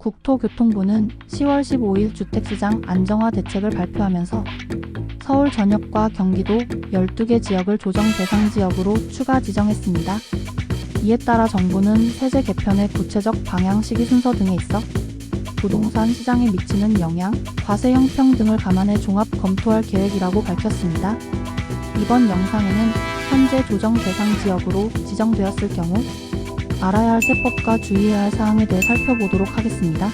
국토교통부는 10월 15일 주택시장 안정화 대책을 발표하면서 서울 전역과 경기도 12개 지역을 조정 대상 지역으로 추가 지정했습니다. 이에 따라 정부는 세제 개편의 구체적 방향, 시기 순서 등에 있어 부동산 시장에 미치는 영향, 과세 형평 등을 감안해 종합 검토할 계획이라고 밝혔습니다. 이번 영상에는 현재 조정 대상 지역으로 지정되었을 경우 알아야 할 세법과 주의해야 할 사항에 대해 살펴보도록 하겠습니다.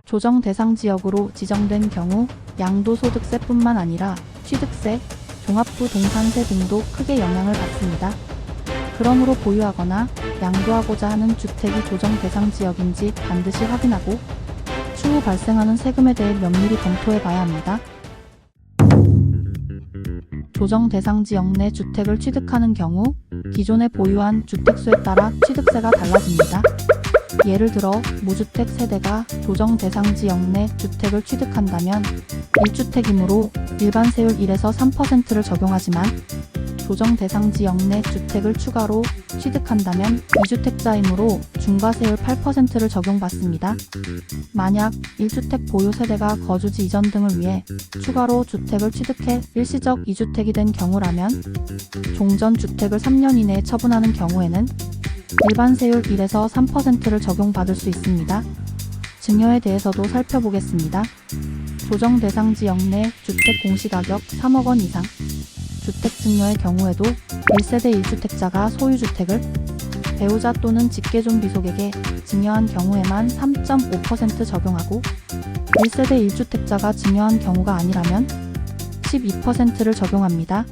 조정 대상 지역으로 지정된 경우 양도소득세뿐만 아니라 취득세, 종합부동산세 등도 크게 영향을 받습니다. 그러므로 보유하거나 양도하고자 하는 주택이 조정 대상 지역인지 반드시 확인하고 추후 발생하는 세금에 대해 면밀히 검토해 봐야 합니다. 조정 대상 지역 내 주택을 취득하는 경우 기존에 보유한 주택수에 따라 취득세가 달라집니다. 예를 들어 무주택 세대가 조정 대상 지역 내 주택을 취득한다면 1주택이므로 일반세율 1에서 3%를 적용하지만 조정 대상 지역 내 주택을 추가로 취득한다면 2주택자이므로 중과세율 8%를 적용받습니다. 만약 1주택 보유 세대가 거주지 이전 등을 위해 추가로 주택을 취득해 일시적 2주택이 된 경우라면 종전 주택을 3년 이내에 처분하는 경우에는 일반세율 1에서 3%를 적용받을 수 있습니다. 증여에 대해서도 살펴보겠습니다. 조정 대상 지역 내 주택 공시가격 3억 원 이상 주택 증여의 경우에도 1세대 1주택자가 소유주택을 배우자 또는 직계존 비속에게 증여한 경우에만 3.5% 적용하고 1세대 1주택자가 증여한 경우가 아니라면 12%를 적용합니다.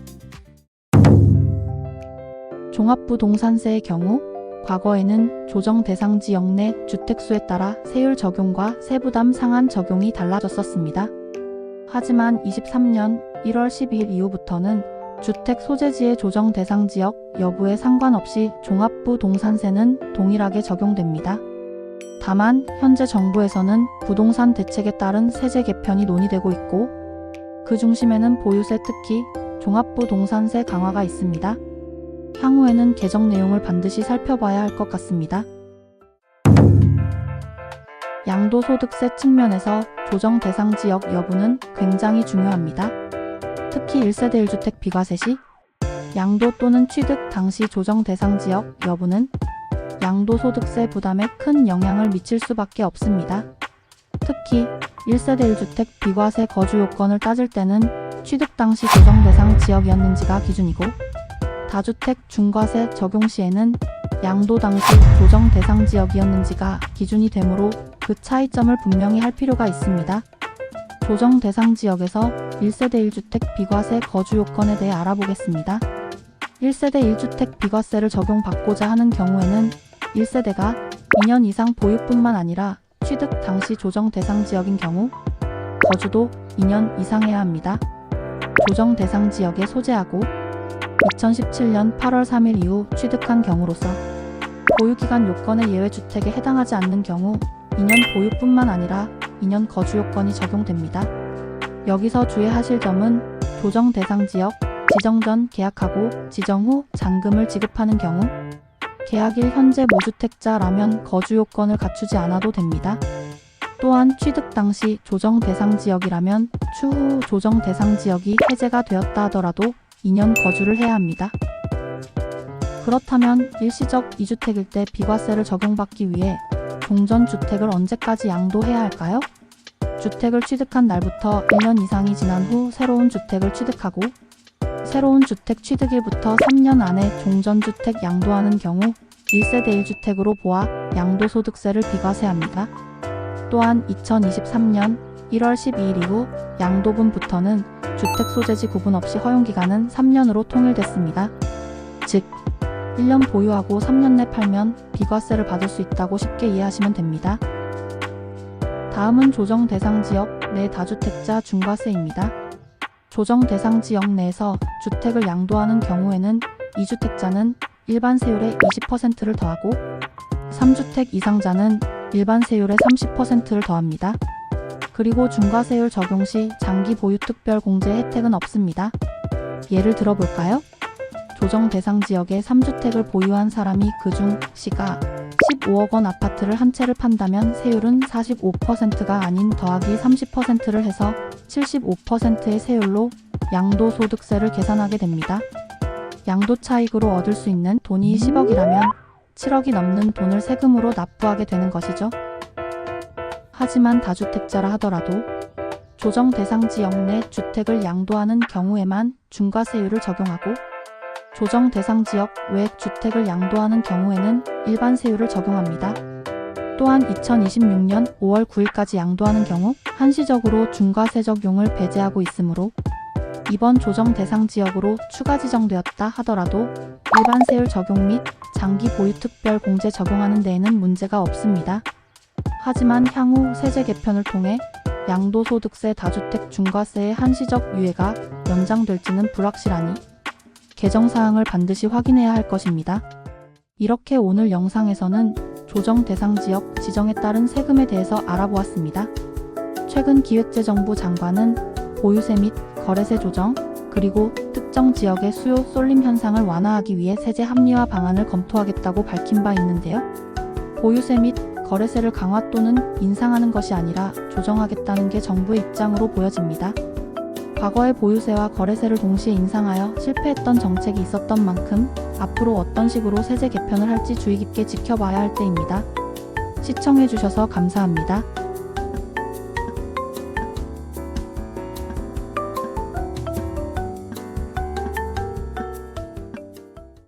종합부동산세의 경우 과거에는 조정 대상 지역 내 주택수에 따라 세율 적용과 세부담 상한 적용이 달라졌었습니다. 하지만 23년 1월 12일 이후부터는 주택 소재지의 조정 대상 지역 여부에 상관없이 종합부동산세는 동일하게 적용됩니다. 다만 현재 정부에서는 부동산 대책에 따른 세제 개편이 논의되고 있고 그 중심에는 보유세, 특히 종합부동산세 강화가 있습니다. 향후에는 개정 내용을 반드시 살펴봐야 할 것 같습니다. 양도소득세 측면에서 조정 대상 지역 여부는 굉장히 중요합니다. 특히 1세대 1주택 비과세 시 양도 또는 취득 당시 조정 대상 지역 여부는 양도소득세 부담에 큰 영향을 미칠 수밖에 없습니다. 특히 1세대 1주택 비과세 거주 요건을 따질 때는 취득 당시 조정 대상 지역이었는지가 기준이고 다주택 중과세 적용 시에는 양도 당시 조정 대상 지역이었는지가 기준이 되므로 그 차이점을 분명히 할 필요가 있습니다. 조정 대상 지역에서 1세대 1주택 비과세 거주 요건에 대해 알아보겠습니다. 1세대 1주택 비과세를 적용받고자 하는 경우에는 1세대가 2년 이상 보유뿐만 아니라 취득 당시 조정 대상 지역인 경우 거주도 2년 이상 해야 합니다. 조정 대상 지역에 소재하고 2017년 8월 3일 이후 취득한 경우로서 보유기간 요건의 예외주택에 해당하지 않는 경우 2년 보유뿐만 아니라 2년 거주 요건이 적용됩니다. 여기서 주의하실 점은 조정 대상 지역 지정 전 계약하고 지정 후 잔금을 지급하는 경우 계약일 현재 무주택자라면 거주 요건을 갖추지 않아도 됩니다. 또한 취득 당시 조정 대상 지역이라면 추후 조정 대상 지역이 해제가 되었다 하더라도 2년 거주를 해야 합니다. 그렇다면 일시적 2주택일 때 비과세를 적용받기 위해 종전 주택을 언제까지 양도해야 할까요? 주택을 취득한 날부터 1년 이상이 지난 후 새로운 주택을 취득하고 새로운 주택 취득일부터 3년 안에 종전주택 양도하는 경우 1세대 1주택으로 보아 양도소득세를 비과세합니다. 또한 2023년 1월 12일 이후 양도분부터는 주택 소재지 구분 없이 허용기간은 3년으로 통일됐습니다. 즉 1년 보유하고 3년 내 팔면 비과세를 받을 수 있다고 쉽게 이해하시면 됩니다. 다음은 조정 대상 지역 내 다주택자 중과세입니다. 조정 대상 지역 내에서 주택을 양도하는 경우에는 2주택자는 일반 세율의 20%를 더하고 3주택 이상자는 일반 세율의 30%를 더합니다. 그리고 중과세율 적용 시 장기 보유 특별 공제 혜택은 없습니다. 예를 들어볼까요? 조정 대상 지역에 3주택을 보유한 사람이 그중 시가 15억 원 아파트를 한 채를 판다면 세율은 45%가 아닌 더하기 30%를 해서 75%의 세율로 양도소득세를 계산하게 됩니다. 양도차익으로 얻을 수 있는 돈이 10억이라면 7억이 넘는 돈을 세금으로 납부하게 되는 것이죠. 하지만 다주택자라 하더라도 조정 대상 지역 내 주택을 양도하는 경우에만 중과세율을 적용하고 조정 대상 지역 외 주택을 양도하는 경우에는 일반 세율을 적용합니다. 또한 2026년 5월 9일까지 양도하는 경우 한시적으로 중과세 적용을 배제하고 있으므로 이번 조정 대상 지역으로 추가 지정되었다 하더라도 일반 세율 적용 및 장기 보유 특별 공제 적용하는 데에는 문제가 없습니다. 하지만 향후 세제 개편을 통해 양도소득세 다주택 중과세의 한시적 유예가 연장될지는 불확실하니 개정사항을 반드시 확인해야 할 것입니다. 이렇게 오늘 영상에서는 조정 대상 지역 지정에 따른 세금에 대해서 알아보았습니다. 최근 기획재정부 장관은 보유세 및 거래세 조정, 그리고 특정 지역의 수요 쏠림 현상을 완화하기 위해 세제 합리화 방안을 검토하겠다고 밝힌 바 있는데요. 보유세 및 거래세를 강화 또는 인상하는 것이 아니라 조정하겠다는 게 정부의 입장으로 보여집니다. 과거에 보유세와 거래세를 동시에 인상하여 실패했던 정책이 있었던 만큼 앞으로 어떤 식으로 세제 개편을 할지 주의 깊게 지켜봐야 할 때입니다. 시청해주셔서 감사합니다.